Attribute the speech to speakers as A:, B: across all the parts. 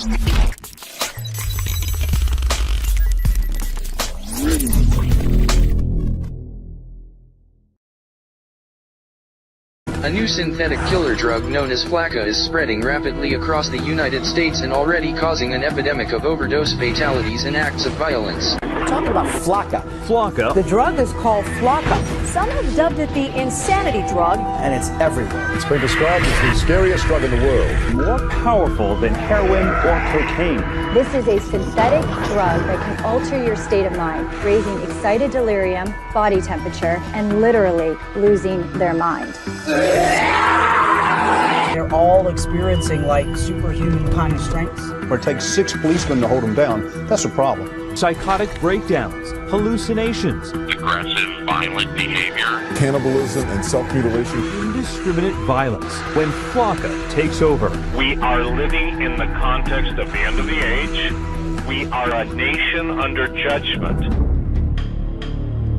A: A new synthetic killer drug known as Flaka is spreading rapidly across the United States and already causing an epidemic of overdose fatalities and acts of violence.
B: We're talking about Flaka.
C: Flaka?
B: The drug is called Flaka.
D: Some have dubbed it the insanity drug.
B: And it's everywhere.
E: It's been described as the scariest drug in the world.
C: More powerful than heroin or cocaine.
F: This is a synthetic drug that can alter your state of mind, raising excited delirium, body temperature, and literally losing their mind.
B: They're all experiencing like superhuman kind of strength.
E: Where it takes 6 policemen to hold them down, that's a problem.
C: Psychotic breakdowns, hallucinations,
G: aggressive, violent behavior,
E: Cannibalism and self-mutilation.
C: indiscriminate violence. When Flaka takes over,
G: we are living in the context of the end of the age. We are a nation under judgment.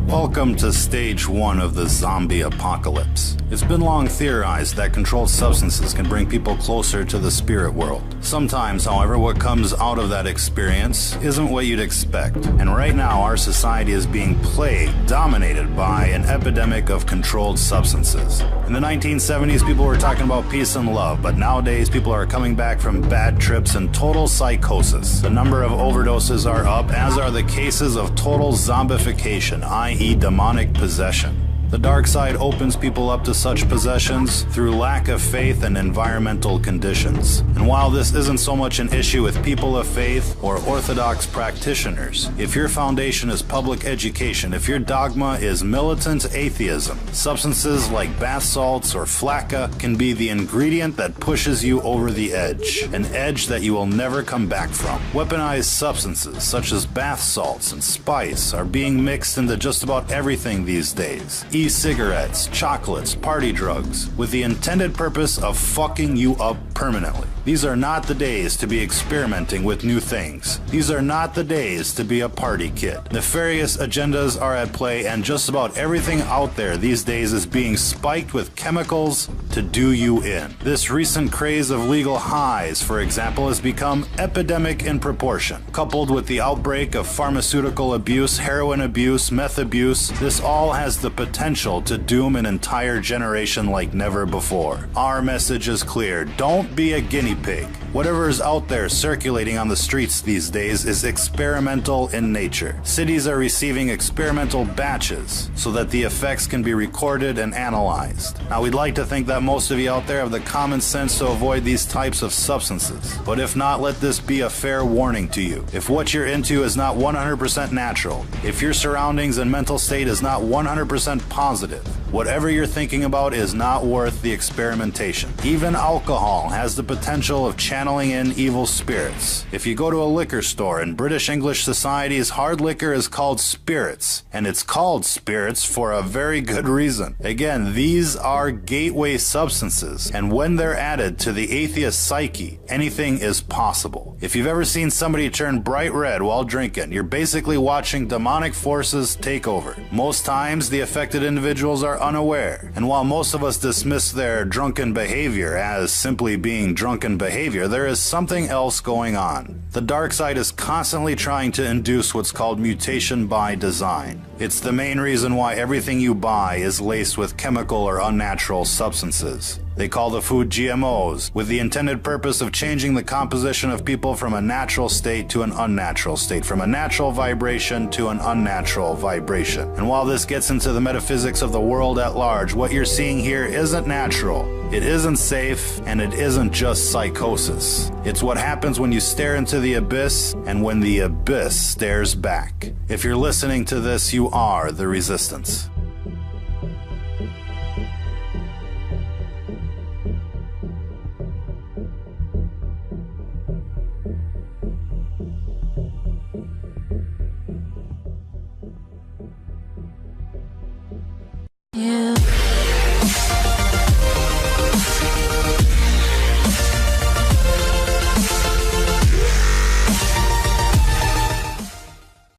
H: Welcome to stage 1 of the zombie apocalypse. It's been long theorized that controlled substances can bring people closer to the spirit world. Sometimes, however, what comes out of that experience isn't what you'd expect. And right now, our society is being plagued, dominated by an epidemic of controlled substances. In the 1970s, people were talking about peace and love, but nowadays people are coming back from bad trips and total psychosis. The number of overdoses are up, as are the cases of total zombification, i.e. demonic possession. The dark side opens people up to such possessions through lack of faith and environmental conditions. And while this isn't so much an issue with people of faith or orthodox practitioners, if your foundation is public education, if your dogma is militant atheism, substances like bath salts or Flaka can be the ingredient that pushes you over the edge, an edge that you will never come back from. Weaponized substances such as bath salts and spice are being mixed into just about everything these days. E-cigarettes, chocolates, party drugs, with the intended purpose of fucking you up permanently. These are not the days to be experimenting with new things. These are not the days to be a party kid. Nefarious agendas are at play, and just about everything out there these days is being spiked with chemicals to do you in. This recent craze of legal highs, for example, has become epidemic in proportion. Coupled with the outbreak of pharmaceutical abuse, heroin abuse, meth abuse, this all has the potential to doom an entire generation like never before. Our message is clear. Don't be a guinea pig. Whatever is out there circulating on the streets these days is experimental in nature. Cities are receiving experimental batches so that the effects can be recorded and analyzed. Now, we'd like to think that most of you out there have the common sense to avoid these types of substances. But if not, let this be a fair warning to you. If what you're into is not 100% natural, if your surroundings and mental state is not 100% positive, whatever you're thinking about is not worth the experimentation. Even alcohol has the potential of channeling in evil spirits. If you go to a liquor store, in British English societies, hard liquor is called spirits, and it's called spirits for a very good reason. Again, these are gateway substances, and when they're added to the atheist psyche, anything is possible. If you've ever seen somebody turn bright red while drinking, you're basically watching demonic forces take over. Most times, the affected individuals are unaware, and while most of us dismiss their drunken behavior as simply being drunken behavior, there is something else going on. The dark side is constantly trying to induce what's called mutation by design. It's the main reason why everything you buy is laced with chemical or unnatural substances. They call the food GMOs, with the intended purpose of changing the composition of people from a natural state to an unnatural state, from a natural vibration to an unnatural vibration. And while this gets into the metaphysics of the world at large, what you're seeing here isn't natural, it isn't safe, and it isn't just psychosis. It's what happens when you stare into the abyss, and when the abyss stares back. If you're listening to this, you are the resistance.